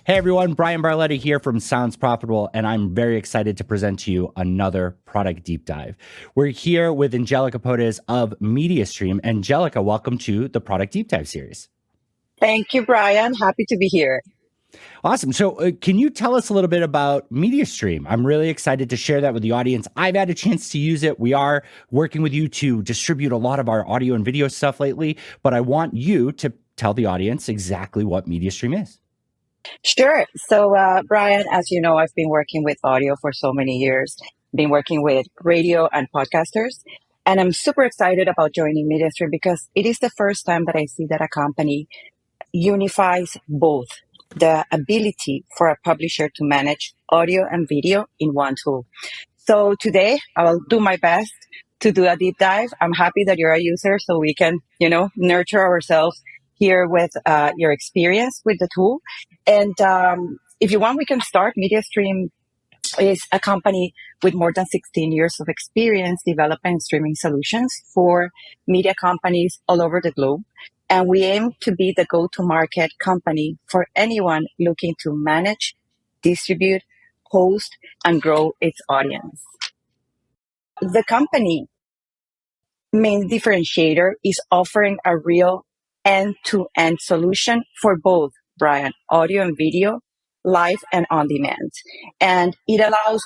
Hey everyone, Bryan Barletta here from Sounds Profitable, and I'm very excited to present to you another product deep dive. We're here with Angelica Potes of Mediastream. Angelica, welcome to the Product Deep Dive series. Thank you, Bryan. Happy to be here. Awesome. So can you tell us a little bit about Mediastream? I'm really excited to share that with the audience. I've had a chance to use it. We are working with you to distribute a lot of our audio and video stuff lately, but I want you to tell the audience exactly what Mediastream is. Sure. So, Bryan, as you know, I've been working with audio for so many years, been working with radio and podcasters, and I'm super excited about joining Mediastream because it is the first time that I see that a company unifies both the ability for a publisher to manage audio and video in one tool. So today I'll do my best to do a deep dive. I'm happy that you're a user so we can, nurture ourselves here with your experience with the tool. And if you want, we can start. Mediastream is a company with more than 16 years of experience developing streaming solutions for media companies all over the globe. And we aim to be the go-to-market company for anyone looking to manage, distribute, host, and grow its audience. The company main differentiator is offering a real end-to-end solution for both, Bryan, audio and video, live and on demand. And it allows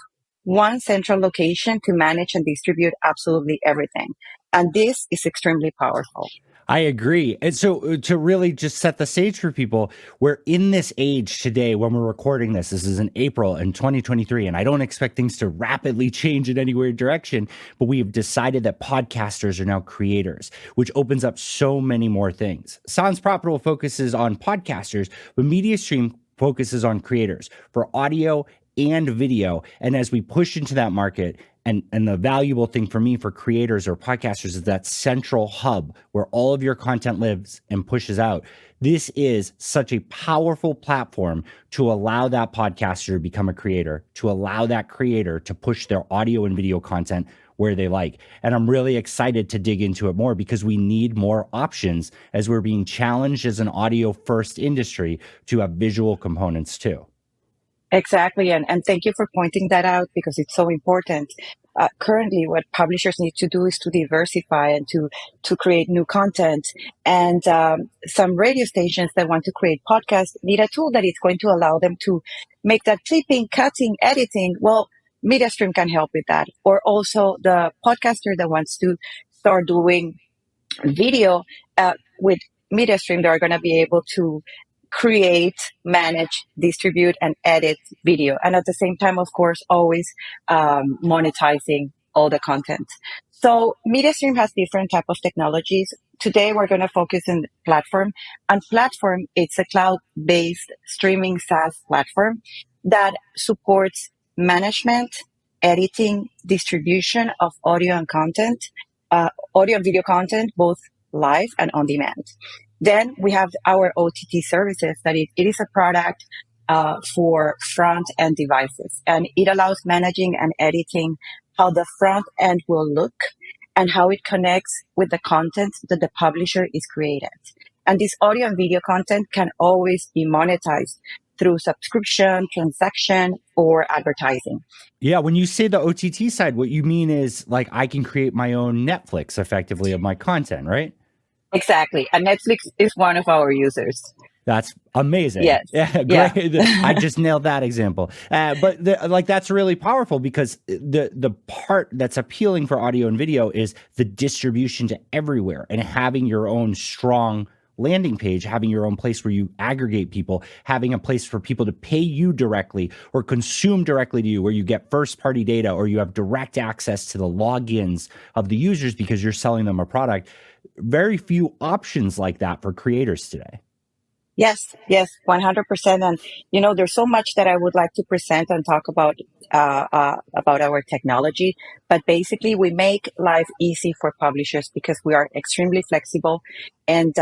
one central location to manage and distribute absolutely everything. And this is extremely powerful. I agree. And so to really just set the stage for people, we're in this age today when we're recording this. This is in April in 2023, and I don't expect things to rapidly change in any weird direction, but we have decided that podcasters are now creators, which opens up so many more things. Sounds Profitable focuses on podcasters, but Mediastream focuses on creators for audio and video. And as we push into that market, and the valuable thing for me for creators or podcasters is that central hub where all of your content lives and pushes out. This is such a powerful platform to allow that podcaster to become a creator, to allow that creator to push their audio and video content where they like. And I'm really excited to dig into it more because we need more options as we're being challenged as an audio first industry to have visual components too. Exactly. And thank you for pointing that out because it's so important. Currently, what publishers need to do is to diversify and to create new content. And some radio stations that want to create podcasts need a tool that is going to allow them to make that clipping, cutting, editing. Well, Mediastream can help with that. Or also the podcaster that wants to start doing video with Mediastream, they're going to be able to create, manage, distribute, and edit video. And at the same time, of course, always monetizing all the content. So Mediastream has different type of technologies. Today, we're going to focus on Platform. And Platform, it's a cloud-based streaming SaaS platform that supports management, editing, distribution of audio and content, audio and video content, both live and on demand. Then we have our OTT services that it is a product for front end devices, and it allows managing and editing how the front end will look and how it connects with the content that the publisher is created. And this audio and video content can always be monetized through subscription, transaction, or advertising. Yeah, when you say the OTT side, what you mean is like I can create my own Netflix effectively of my content, right? Exactly. And Netflix is one of our users. That's amazing. Yes. Yeah, great. Yeah. I just nailed that example. But that's really powerful because the part that's appealing for audio and video is the distribution to everywhere and having your own strong landing page, having your own place where you aggregate people, having a place for people to pay you directly or consume directly to you, where you get first party data or you have direct access to the logins of the users because you're selling them a product. Very few options like that for creators today. Yes, 100%. And, there's so much that I would like to present and talk about our technology. But basically, we make life easy for publishers because we are extremely flexible and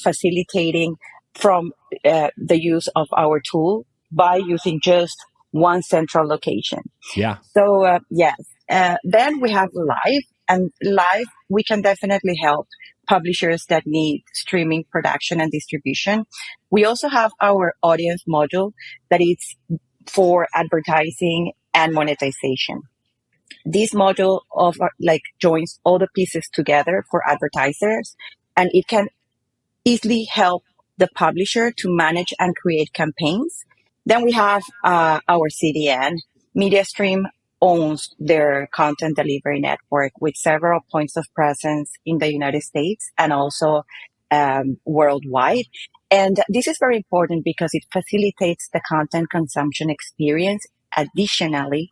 facilitating from the use of our tool by using just one central location. Yeah. So, yes. Then we have live. And live, we can definitely help publishers that need streaming production and distribution. We also have our audience module that is for advertising and monetization. This module of joins all the pieces together for advertisers, and it can easily help the publisher to manage and create campaigns. Then we have our CDN. Mediastream owns their content delivery network with several points of presence in the United States and also worldwide. And this is very important because it facilitates the content consumption experience. Additionally,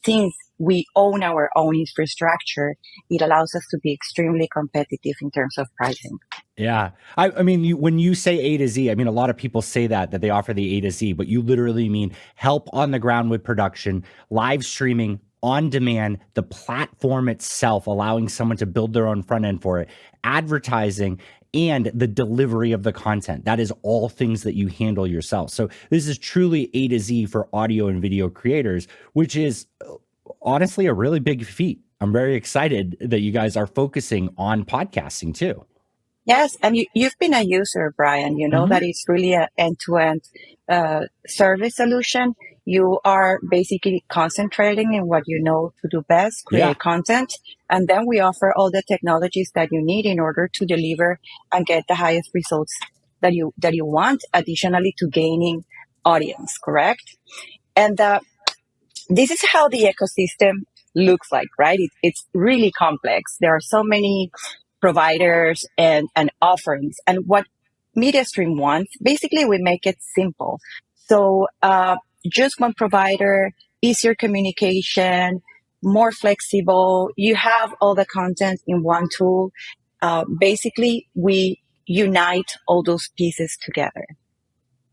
since we own our own infrastructure, it allows us to be extremely competitive in terms of pricing. Yeah. I mean, when you say A to Z, I mean, a lot of people say that they offer the A to Z, but you literally mean help on the ground with production, live streaming, on demand, the platform itself, allowing someone to build their own front end for it, advertising, and the delivery of the content. That is all things that you handle yourself. So this is truly A to Z for audio and video creators, which is honestly a really big feat. I'm very excited that you guys are focusing on podcasting too. Yes, and you've been a user, Brian. You know that it's really an end-to-end service solution. You are basically concentrating in what you know to do best, create content, and then we offer all the technologies that you need in order to deliver and get the highest results that you want. Additionally, to gaining audience, correct? And this is how the ecosystem looks like, right? It's really complex. There are so many providers and offerings. And what MediaStream wants, basically we make it simple. So just one provider, easier communication, more flexible. You have all the content in one tool. Basically, we unite all those pieces together.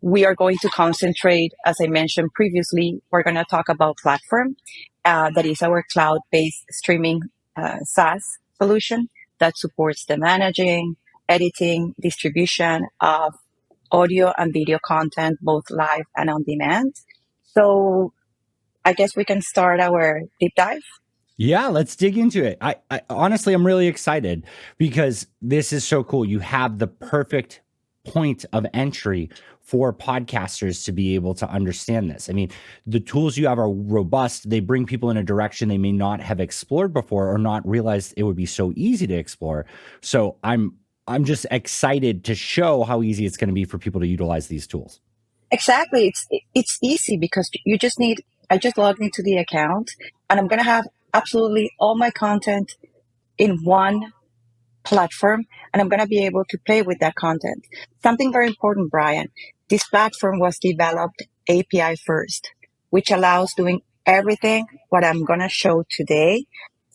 We are going to concentrate, as I mentioned previously, we're going to talk about platform. That is our cloud-based streaming SaaS solution that supports the managing, editing, distribution of audio and video content, both live and on demand. So I guess we can start our deep dive. Yeah, let's dig into it. I honestly, I'm really excited because this is so cool. You have the perfect point of entry for podcasters to be able to understand this. I mean, the tools you have are robust. They bring people in a direction they may not have explored before or not realized it would be so easy to explore. So I'm just excited to show how easy it's going to be for people to utilize these tools. Exactly. It's easy because you just need, I just logged into the account and I'm going to have absolutely all my content in one platform, and I'm going to be able to play with that content. Something very important, Brian. This platform was developed API first, which allows doing everything what I'm going to show today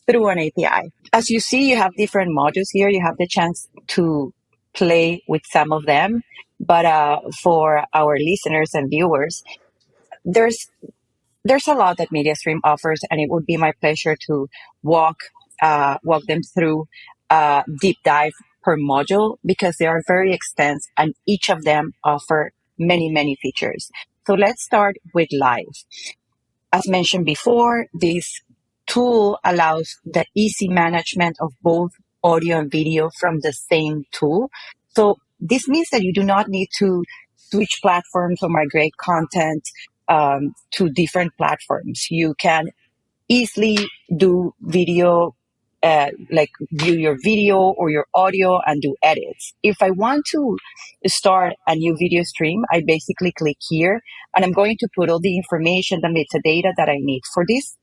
through an API. As you see, you have different modules here. You have the chance to play with some of them, but for our listeners and viewers, there's a lot that MediaStream offers, and it would be my pleasure to walk them through deep dive per module because they are very extensive and each of them offer many features. So let's start with live. As mentioned before, this tool allows the easy management of both audio and video from the same tool. So this means that you do not need to switch platforms or migrate content to different platforms. You can easily do video, like view your video or your audio and do edits. If I want to start a new video stream, I basically click here and I'm going to put all the information, the metadata that I need for this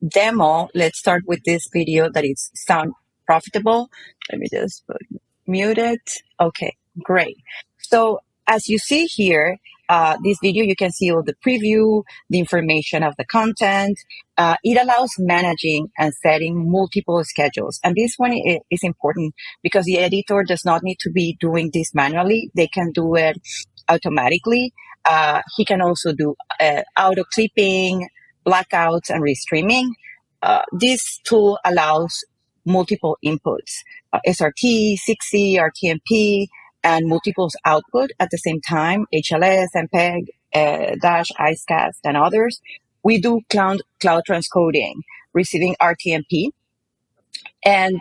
demo. Let's start with this video that is sound profitable. Let me just mute it. Okay, great. So as you see here, this video, you can see all the preview, the information of the content. It allows managing and setting multiple schedules. And this one is important because the editor does not need to be doing this manually. They can do it automatically. He can also do auto clipping, blackouts, and restreaming. This tool allows multiple inputs, SRT, 6C, RTMP, and multiples output at the same time, HLS, MPEG, Dash, IceCast, and others. We do cloud transcoding, receiving RTMP and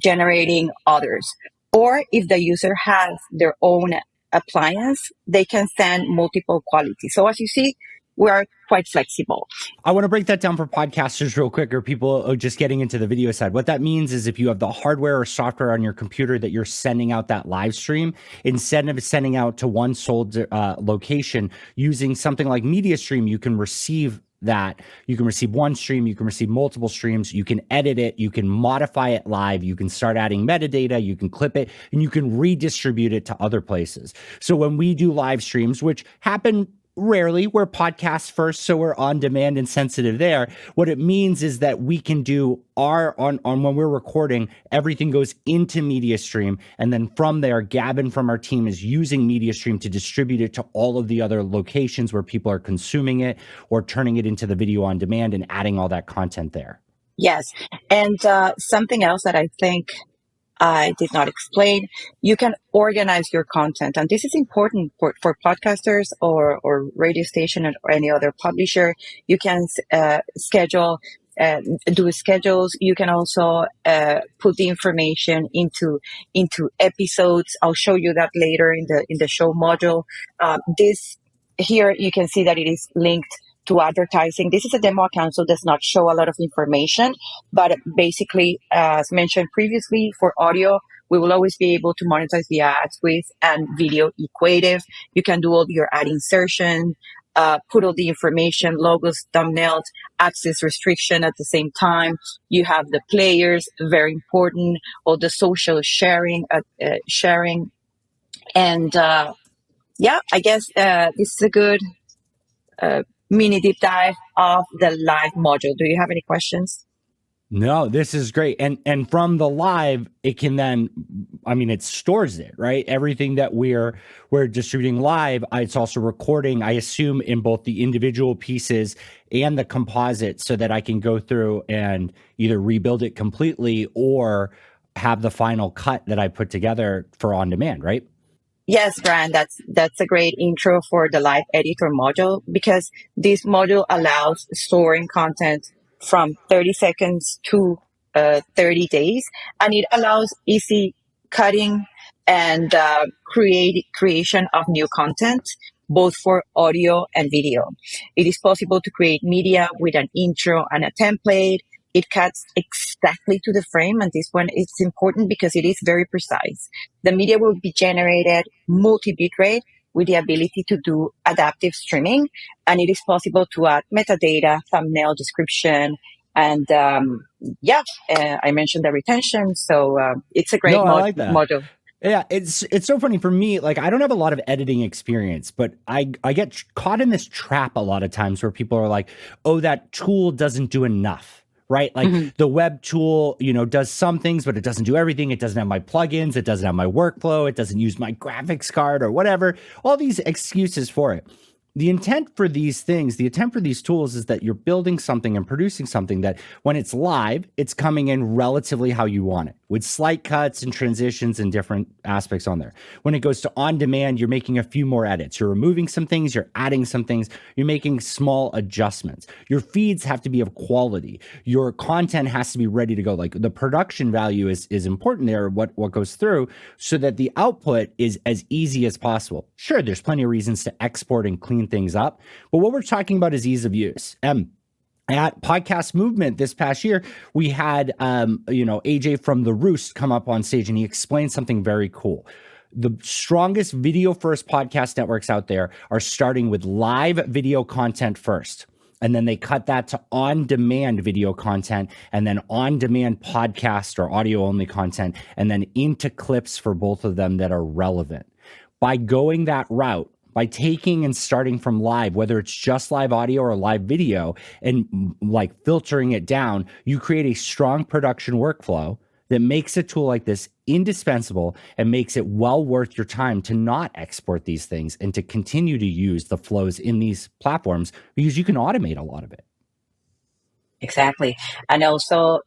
generating others. Or if the user has their own appliance, they can send multiple quality. So as you see, we are quite flexible. I want to break that down for podcasters real quick, or people just getting into the video side. What that means is if you have the hardware or software on your computer that you're sending out that live stream, instead of sending out to one sole location, using something like Mediastream, you can receive that. You can receive one stream, you can receive multiple streams, you can edit it, you can modify it live, you can start adding metadata, you can clip it, and you can redistribute it to other places. So when we do live streams, which happen rarely, we're podcasts first, so we're on demand and sensitive there. What it means is that we can do our on when we're recording, everything goes into Mediastream, and then from there, Gavin from our team is using Mediastream to distribute it to all of the other locations where people are consuming it or turning it into the video on demand and adding all that content there. Yes, and something else that I think I did not explain, you can organize your content. And this is important for podcasters or radio station or any other publisher. You can schedule, do schedules. You can also put the information into episodes. I'll show you that later in the show module. This here you can see that it is linked to advertising. This is a demo account, so does not show a lot of information, but basically, as mentioned previously, for audio, we will always be able to monetize the ads with and video equative. You can do all your ad insertion, put all the information, logos, thumbnails, access restriction at the same time. You have the players, very important, all the social sharing, and yeah, I guess this is a good mini deep dive of the live module. Do you have any questions? No, this is great. And from the live, it can then, I mean, it stores it, right? Everything that we're distributing live, it's also recording, I assume, in both the individual pieces and the composite, so that I can go through and either rebuild it completely or have the final cut that I put together for on demand, right? Yes, Brian, that's a great intro for the live editor module, because this module allows storing content from 30 seconds to 30 days, and it allows easy cutting and creation of new content, both for audio and video. It is possible to create media with an intro and a template. It cuts exactly to the frame, and this one is important because it is very precise. The media will be generated multi-bit rate with the ability to do adaptive streaming, and it is possible to add metadata, thumbnail, description, and I mentioned the retention, so it's a great module. Yeah, it's so funny for me. Like, I don't have a lot of editing experience, but I get caught in this trap a lot of times where people are like, "Oh, that tool doesn't do enough." Right? Like the web tool, does some things, but it doesn't do everything. It doesn't have my plugins. It doesn't have my workflow. It doesn't use my graphics card or whatever. All these excuses for it. The intent for these things, the intent for these tools is that you're building something and producing something that when it's live, it's coming in relatively how you want it, with slight cuts and transitions and different aspects on there. When it goes to on demand, you're making a few more edits. You're removing some things, you're adding some things, you're making small adjustments. Your feeds have to be of quality. Your content has to be ready to go. Like, the production value is important there, what goes through, so that the output is as easy as possible. Sure, there's plenty of reasons to export and clean things up, but what we're talking about is ease of use. At Podcast Movement this past year, we had AJ from The Roost come up on stage, and he explained something very cool. The strongest video first podcast networks out there are starting with live video content first, and then they cut that to on-demand video content, and then on-demand podcast or audio-only content, and then into clips for both of them that are relevant. By going that route, by taking and starting from live, whether it's just live audio or live video, and like filtering it down, you create a strong production workflow that makes a tool like this indispensable and makes it well worth your time to not export these things and to continue to use the flows in these platforms, because you can automate a lot of it. Exactly. And also,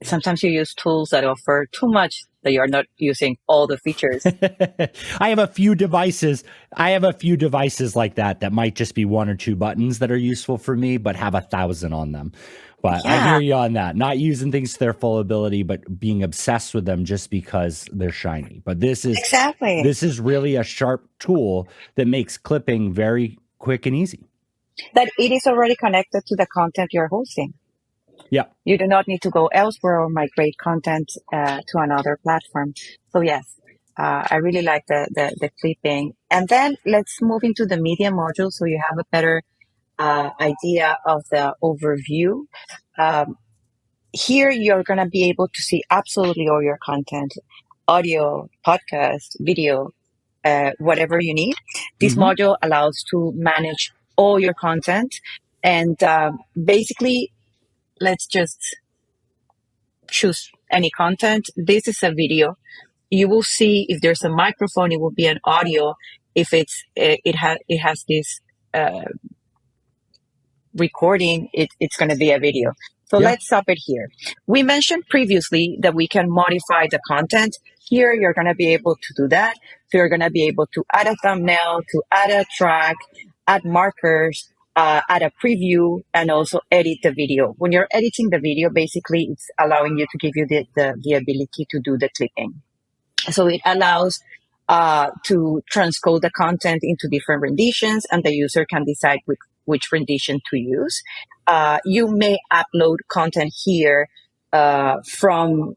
sometimes you use tools that offer too much, that you're not using all the features. I have a few devices like that might just be one or two buttons that are useful for me, but have 1,000 on them. But I hear Yeah, you on that. Not using things to their full ability, but being obsessed with them just because they're shiny. But exactly. this is really a sharp tool that makes clipping very quick and easy. That it is already connected to the content you're hosting. Yeah. You do not need to go elsewhere or migrate content to another platform. So yes, I really like the clipping. And then let's move into the media module so you have a better idea of the overview. Um, Here you're going to be able to see absolutely all your content, audio, podcast, video, whatever you need. This Mm-hmm. module allows to manage all your content. And basically, let's just choose any content. This is a video. You will see if there's a microphone, it will be an audio. If it has this uh, recording, it's going to be a video. So Yeah. let's stop it here. We mentioned previously that we can modify the content. Here, you're going to be able to do that. So you're going to be able to add a thumbnail, to add a track, add markers, add a preview, and also edit the video. When you're editing the video, basically, it's allowing you to give you the ability to do the clipping. So it allows to transcode the content into different renditions, and the user can decide which rendition to use. You may upload content here from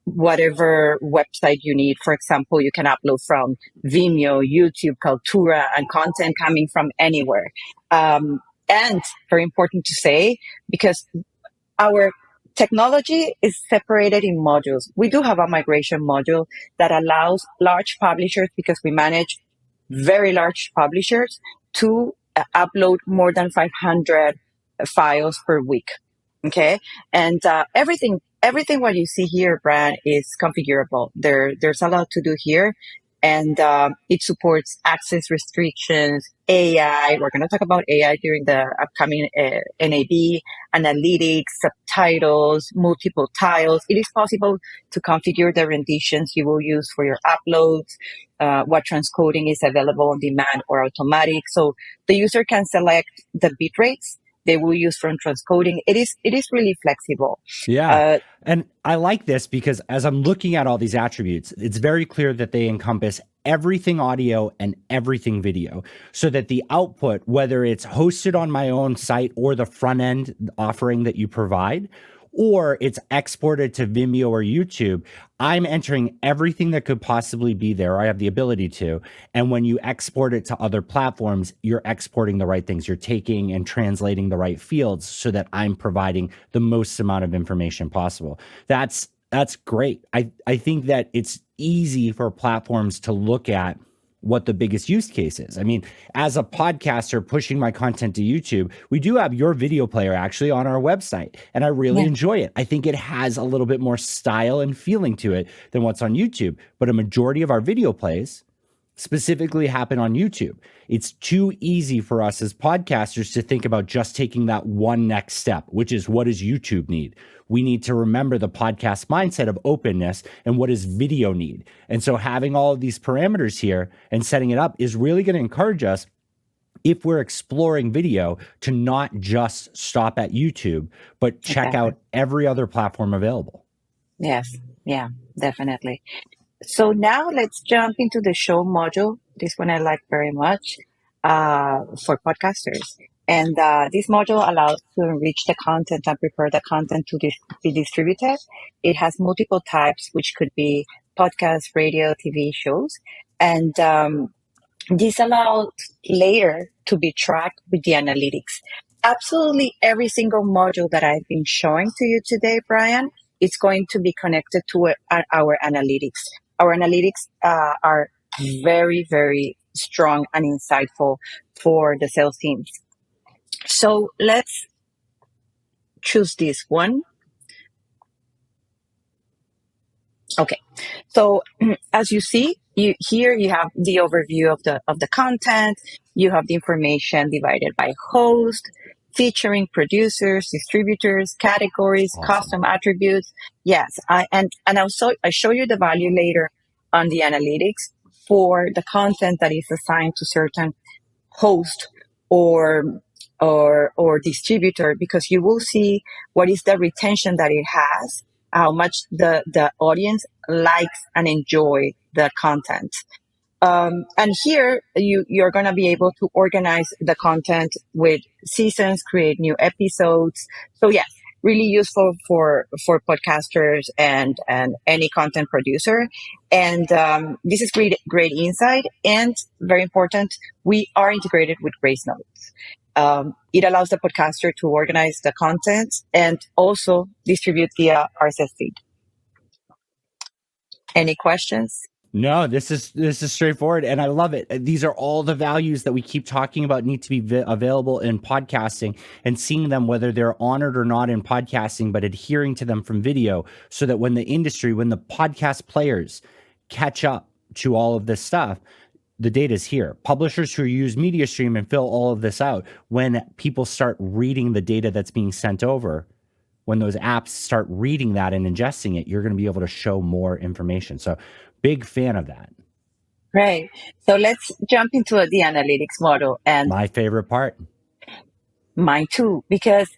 whatever website you need. For example, you can upload from Vimeo, YouTube, Kaltura, and content coming from anywhere. And very important to say, because our technology is separated in modules. We do have a migration module that allows large publishers, because we manage very large publishers, to upload more than 500 files per week. Okay. And everything what you see here, Brad, is configurable. There's a lot to do here. And it supports access restrictions, AI. We're going to talk about AI during the upcoming NAB, analytics, subtitles, multiple tiles. It is possible to configure the renditions you will use for your uploads, what transcoding is available on demand or automatic. So the user can select the bit rates they will use from transcoding. It is really flexible. Yeah. Uh, And I like this because as I'm looking at all these attributes, it's very clear that they encompass everything audio and everything video so that the output, whether it's hosted on my own site or the front end offering that you provide, or it's exported to Vimeo or YouTube, I'm entering everything that could possibly be there. I have the ability to. And when you export it to other platforms, you're exporting the right things. You're taking and translating the right fields so that I'm providing the most amount of information possible. That's great. I think that it's easy for platforms to look at what the biggest use case is. I mean, as a podcaster pushing my content to YouTube, we do have your video player actually on our website, and I really yeah, enjoy it. I think it has a little bit more style and feeling to it than what's on YouTube, but a majority of our video plays specifically happen on YouTube. It's too easy for us as podcasters to think about just taking that one next step, which is what does YouTube need? We need to remember the podcast mindset of openness and what does video need? And so having all of these parameters here and setting it up is really going to encourage us, if we're exploring video, to not just stop at YouTube, but check exactly. out every other platform available. Yes, yeah, definitely. So now let's jump into the show module. This one I like very much for podcasters. And this module allows to enrich the content and prepare the content to be distributed. It has multiple types, which could be podcasts, radio, TV shows. And this allows later to be tracked with the analytics. Absolutely every single module that I've been showing to you today, Brian, is going to be connected to our analytics. Our analytics are very, very strong and insightful for the sales teams. So let's choose this one. Okay. So as you see, here you have the overview of the content. You have the information divided by host, featuring producers, distributors, categories, Awesome. custom attributes. Yes, and also I show you the value later on the analytics for the content that is assigned to certain host or or distributor, because you will see what is the retention that it has, how much the audience likes and enjoy the content. And here you're going to be able to organize the content with seasons, create new episodes. So yes, really useful for podcasters and any content producer. And this is great insight, and very important. We are integrated with Grace Notes. It allows the podcaster to organize the content and also distribute via RSS feed. Any questions? No, this is straightforward, and I love it. These are all the values that we keep talking about need to be available in podcasting, and seeing them, whether they're honored or not in podcasting, but adhering to them from video, so that when the podcast players catch up to all of this stuff, the data is here. Publishers who use Mediastream and fill all of this out, when people start reading the data that's being sent over, when those apps start reading that and ingesting it, you're going to be able to show more information. So big fan of that. Right. So let's jump into the analytics model, and my favorite part. Mine too, because,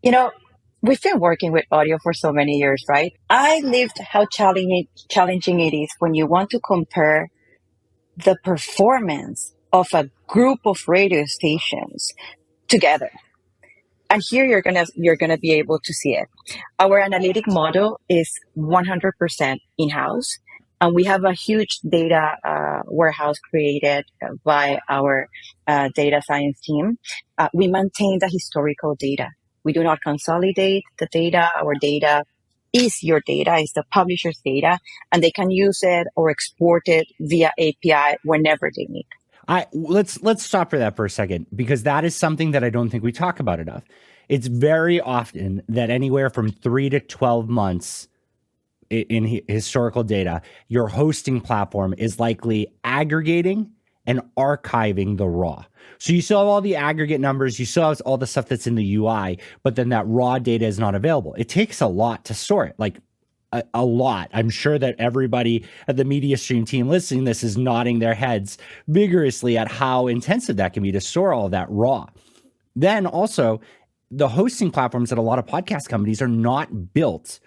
we've been working with audio for so many years, right? I lived how challenging it is when you want to compare the performance of a group of radio stations together. And here you're gonna be able to see it. Our analytic model is 100% in-house, and we have a huge data warehouse created by our data science team. We maintain the historical data. We do not consolidate the data. Our data is your data, is the publisher's data, and they can use it or export it via API whenever they need. Let's stop for that for a second, because that is something that I don't think we talk about enough. It's very often that anywhere from 3 to 12 months in historical data, your hosting platform is likely aggregating and archiving the raw. So you still have all the aggregate numbers, you still have all the stuff that's in the UI, but then that raw data is not available. It takes a lot to store it, like a lot. I'm sure that everybody at the Mediastream team listening to this is nodding their heads vigorously at how intensive that can be to store all of that raw. Then also, the hosting platforms at a lot of podcast companies are not built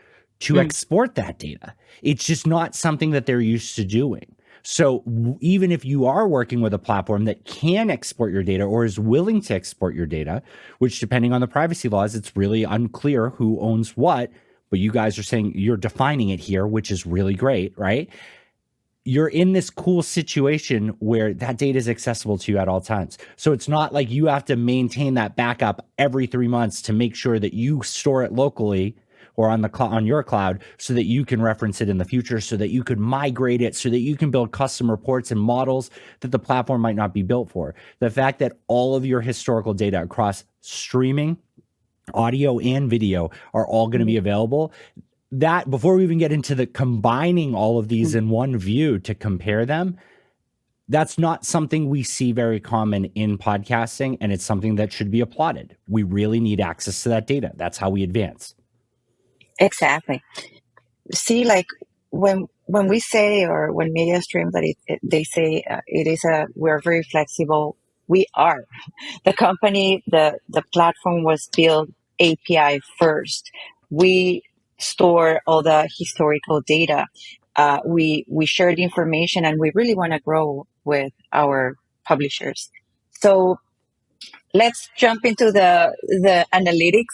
to export that data. It's just not something that they're used to doing. So even if you are working with a platform that can export your data or is willing to export your data, which depending on the privacy laws, it's really unclear who owns what, but you guys are saying you're defining it here, which is really great, right? You're in this cool situation where that data is accessible to you at all times. So it's not like you have to maintain that backup every 3 months to make sure that you store it locally or on your cloud, so that you can reference it in the future, so that you could migrate it, so that you can build custom reports and models that the platform might not be built for. The fact that all of your historical data across streaming, audio and video are all going to be available, that before we even get into the combining all of these in one view to compare them, that's not something we see very common in podcasting, and it's something that should be applauded. We really need access to that data. That's how we advance. Exactly. See, like when we say, or when Mediastream that they say we're very flexible. We are. The company, the platform was built API first. We store all the historical data. We share the information, and we really want to grow with our publishers. So let's jump into the analytics.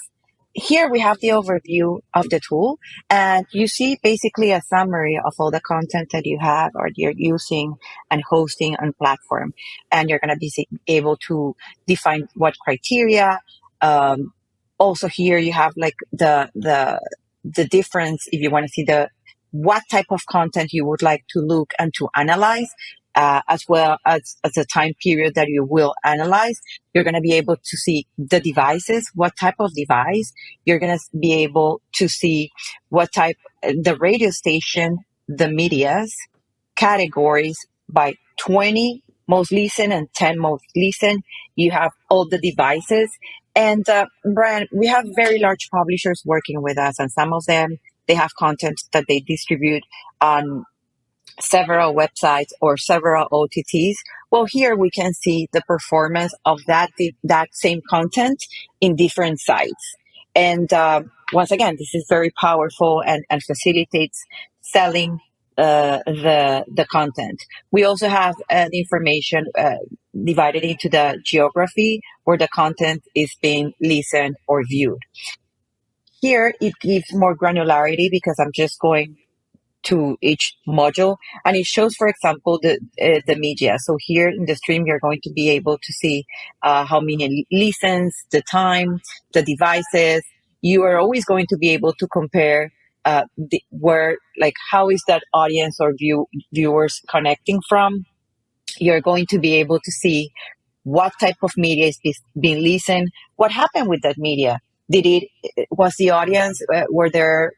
Here we have the overview of the tool, and you see basically a summary of all the content that you have or you're using and hosting on platform. And you're going to be able to define what criteria. Also here you have like the difference if you want to see what type of content you would like to look and to analyze. As well as the time period that you will analyze. You're going to be able to see the devices, what type of device. You're going to be able to see what type, the radio station, the medias, categories by 20 most listened and 10 most listened. You have all the devices. And Bryan, we have very large publishers working with us, and some of them, they have content that they distribute on several websites or several OTTs. Well, here we can see the performance of that same content in different sites. And once again, this is very powerful and facilitates selling the content. We also have the information divided into the geography where the content is being listened or viewed. Here, it gives more granularity because I'm just going to each module, and it shows, for example, the media. So here in the stream you're going to be able to see how many listens, the time, the devices. You are always going to be able to compare where, like, how is that audience or viewers connecting from. You're going to be able to see what type of media is being listened, what happened with that media. Did it was the audience were there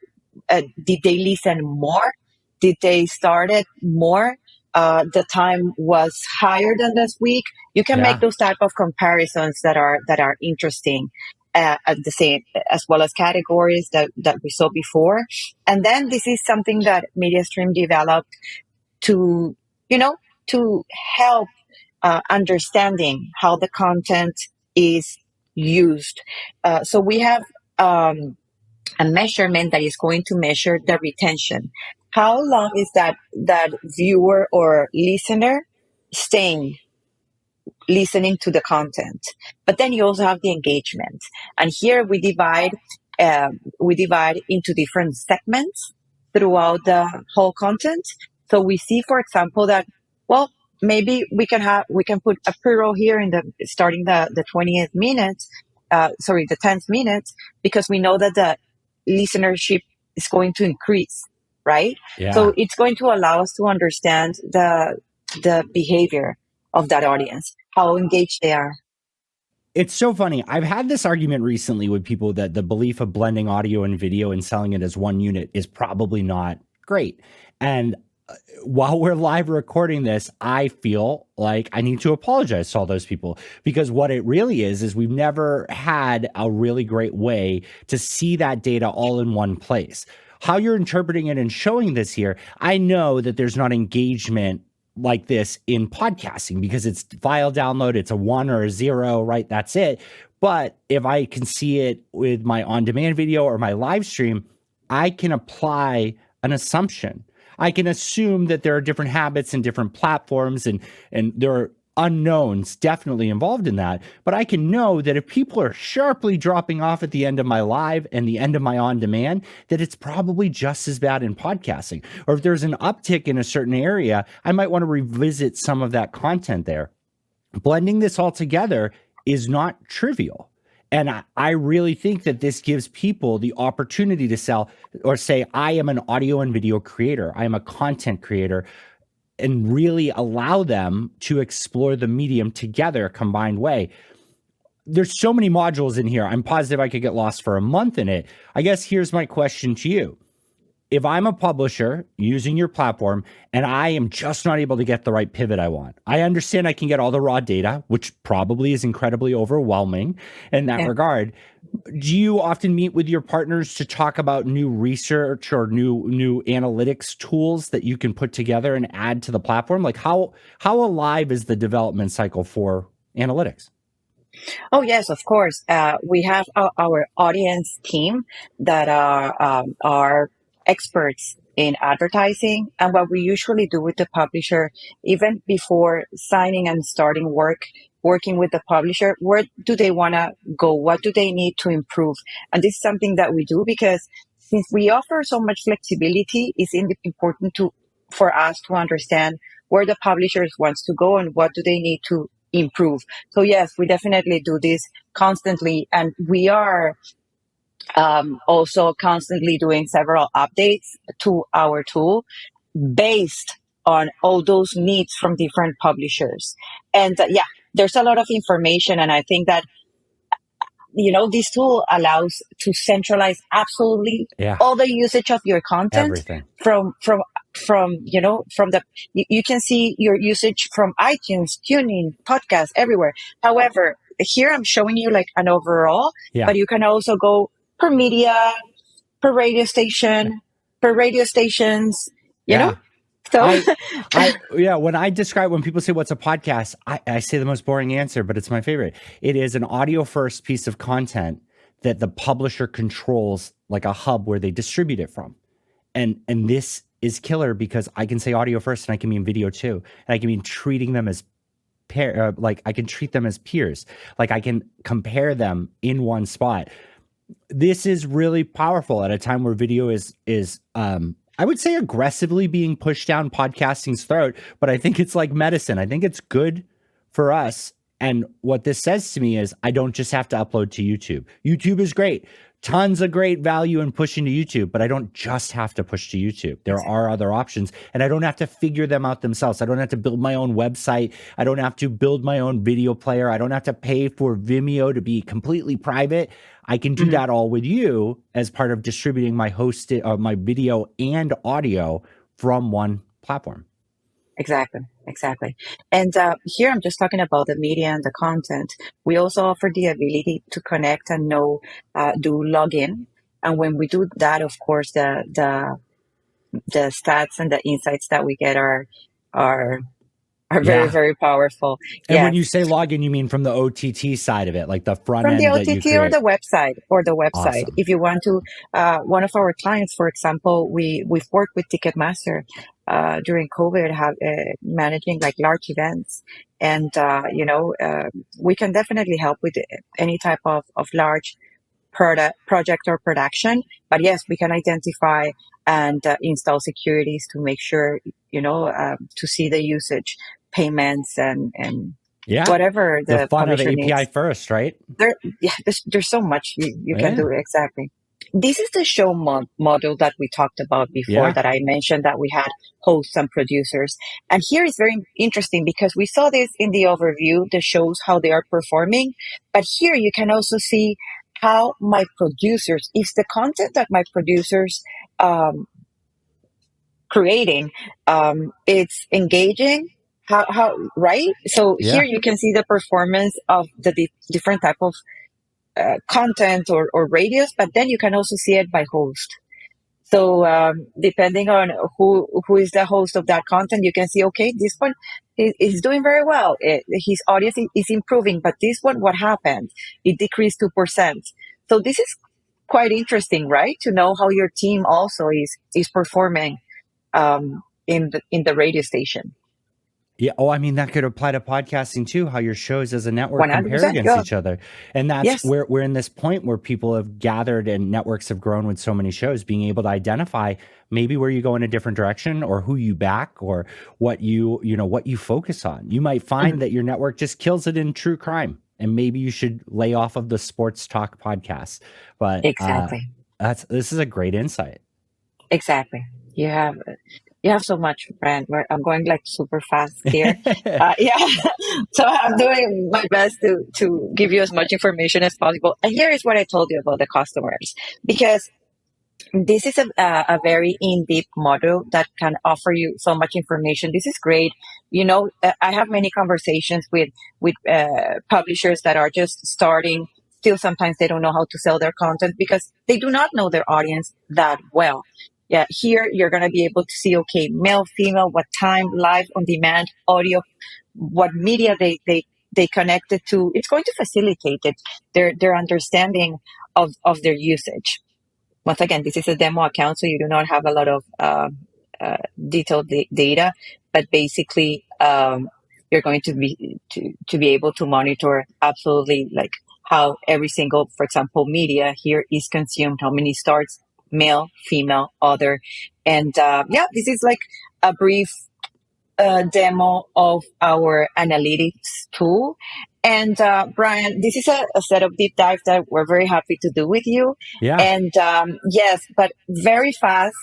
did they listen more? Did they start it more? The time was higher than this week. You can make Yeah. those type of comparisons that are interesting. At the same, as well as categories that we saw before. And then this is something that MediaStream developed to, you know, to help understanding how the content is used. So we have a measurement that is going to measure the retention. How long is that viewer or listener staying listening to the content? But then you also have the engagement, and here we divide into different segments throughout the whole content. So we see, for example, that, well, maybe we can put a pre-roll here in the starting the 20th minute, the 10th minute, because we know that the listenership is going to increase, right? So Yeah. it's going to allow us to understand the behavior of that audience, how engaged they are. It's so funny. I've had this argument recently with people that the belief of blending audio and video and selling it as one unit is probably not great. And while we're live recording this, I feel like I need to apologize to all those people, because what it really is we've never had a really great way to see that data all in one place. How you're interpreting it and showing this here, I know that there's not engagement like this in podcasting because it's file download, it's a 1 or a 0, right? That's it. But if I can see it with my on-demand video or my live stream, I can apply an assumption. I can assume that there are different habits and different platforms, and there are unknowns definitely involved in that. But I can know that if people are sharply dropping off at the end of my live and the end of my on demand, that it's probably just as bad in podcasting. Or if there's an uptick in a certain area, I might want to revisit some of that content there. Blending this all together is not trivial. And I really think that this gives people the opportunity to sell or say, I am an audio and video creator. I am a content creator, and really allow them to explore the medium together, combined way. There's so many modules in here. I'm positive I could get lost for a month in it. I guess here's my question to you. If I'm a publisher using your platform and I am just not able to get the right pivot I want, I understand I can get all the raw data, which probably is incredibly overwhelming in that Yeah. regard. Do you often meet with your partners to talk about new research or new analytics tools that you can put together and add to the platform? Like how alive is the development cycle for analytics? Oh, yes, of course. We have our audience team that are experts in advertising. And what we usually do with the publisher, even before signing and starting working with the publisher, where do they want to go? What do they need to improve? And this is something that we do because since we offer so much flexibility, it's important for us to understand where the publishers wants to go and what do they need to improve. So yes, we definitely do this constantly, and we are also constantly doing several updates to our tool based on all those needs from different publishers. And yeah, there's a lot of information, and I think that this tool allows to centralize absolutely Yeah, all the usage of your content everything. from the you can see your usage from iTunes, tuning, podcast, everywhere. However, here I'm showing you like an overall, Yeah. but you can also go per media, per radio station, per radio stations, you know? Yeah. So I, yeah, when people say what's a podcast, I say the most boring answer, but it's my favorite. It is an audio first piece of content that the publisher controls, like a hub where they distribute it from. And this is killer because I can say audio first and I can mean video too. And I can mean treating them as like I can treat them as peers. Like I can compare them in one spot. This is really powerful at a time where video is I would say aggressively being pushed down podcasting's throat, but I think it's like medicine. I think it's good for us. And what this says to me is I don't just have to upload to YouTube. YouTube is great. Tons of great value in pushing to YouTube, but I don't just have to push to YouTube. There are other options, and I don't have to figure them out themselves. I don't have to build my own website. I don't have to build my own video player. I don't have to pay for Vimeo to be completely private. I can do that all with you as part of distributing my my video and audio from one platform. Exactly. And here I'm just talking about the media and the content. We also offer the ability to connect and do login. And when we do that, of course, the stats and the insights that we get are very, very powerful. And Yes. when you say login, you mean from the OTT side of it, like the front From end the that you OTT create. or the website. Awesome. If you want to, one of our clients, for example, we've worked with Ticketmaster during COVID, managing like large events, and we can definitely help with any type of large project or production. But yes, we can identify and install securities to make sure to see the usage, payments, and whatever the fun of publisher API needs. first, right? There's so much you can do. Exactly. This is the show model that we talked about before, that I mentioned, that we had hosts and producers. And here is very interesting because we saw this in the overview, the shows, how they are performing. But here you can also see how my producers, if the content that my producers creating, it's engaging, how right? So here you can see the performance of the different type of content or radios, but then you can also see it by host. So depending on who is the host of that content, you can see, okay, this one is doing very well. His audience is improving, but this one, what happened? It decreased 2%. So this is quite interesting, right? To know how your team also is performing in the radio station. Yeah. Oh, I mean, that could apply to podcasting too, how your shows as a network 100%, compare against each other. And that's Yes. we're in this point where people have gathered and networks have grown with so many shows, being able to identify maybe where you go in a different direction or who you back or what what you focus on. You might find that your network just kills it in true crime, and maybe you should lay off of the sports talk podcast. But Exactly. This is a great insight. Exactly. You have so much, Brand. I'm going like super fast here. So I'm doing my best to give you as much information as possible. And here is what I told you about the customers, because this is a very in-depth model that can offer you so much information. This is great. I have many conversations with publishers that are just starting. Still, sometimes they don't know how to sell their content because they do not know their audience that well. Yeah, here you're going to be able to see, okay, male, female, what time, live, on demand, audio, what media they connected to. It's going to facilitate it, their understanding of their usage. Once again, this is a demo account, so you do not have a lot of detailed data, but basically you're going to be able to monitor absolutely like how every single, for example, media here is consumed, how many starts, male, female, other. And this is like a brief demo of our analytics tool. And Bryan, this is a set of deep dive that we're very happy to do with you. Yeah. And yes, but very fast.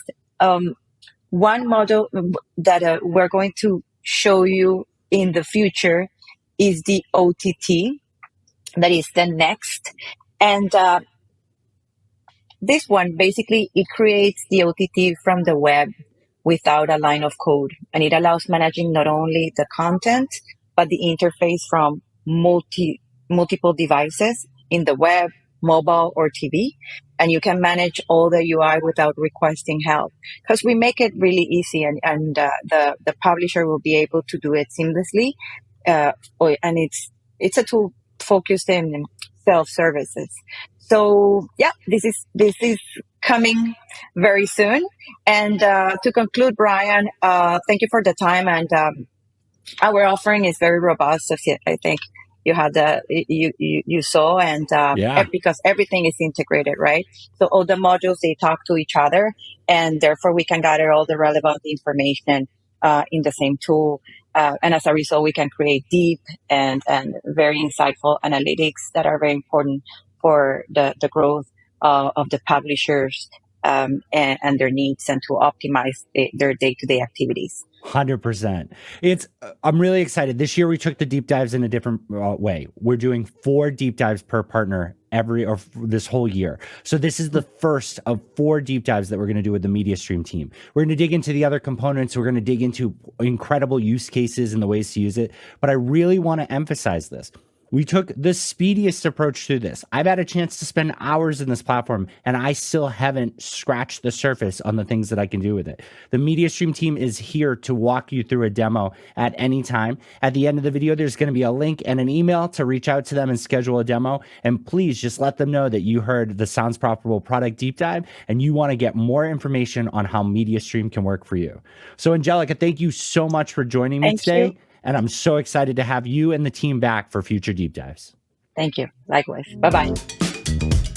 One model that we're going to show you in the future is the OTT. That is the next. And this one, basically, it creates the OTT from the web without a line of code. And it allows managing not only the content, but the interface from multiple devices in the web, mobile or TV, and you can manage all the UI without requesting help because we make it really easy, and the publisher will be able to do it seamlessly. And it's a tool focused in self services. So yeah, this is coming very soon. And to conclude, Bryan, thank you for the time. And our offering is very robust. As I think you had you saw, and Yeah. because everything is integrated, right? So all the modules, they talk to each other, and therefore we can gather all the relevant information in the same tool. And as a result, we can create deep and very insightful analytics that are very important for the growth of the publishers, and their needs, and to optimize their day-to-day activities. 100%. I'm really excited. This year we took the deep dives in a different way. We're doing 4 deep dives per partner this whole year. So this is the first of 4 deep dives that we're going to do with the Mediastream team. We're going to dig into the other components. We're going to dig into incredible use cases and the ways to use it. But I really want to emphasize this. We took the speediest approach to this. I've had a chance to spend hours in this platform, and I still haven't scratched the surface on the things that I can do with it. The Mediastream team is here to walk you through a demo at any time. At the end of the video, there's going to be a link and an email to reach out to them and schedule a demo. And please just let them know that you heard the Sounds Profitable product deep dive and you want to get more information on how Mediastream can work for you. So, Angelica, thank you so much for joining me Thank today. you. And I'm so excited to have you and the team back for future deep dives. Thank you. Likewise. Bye bye.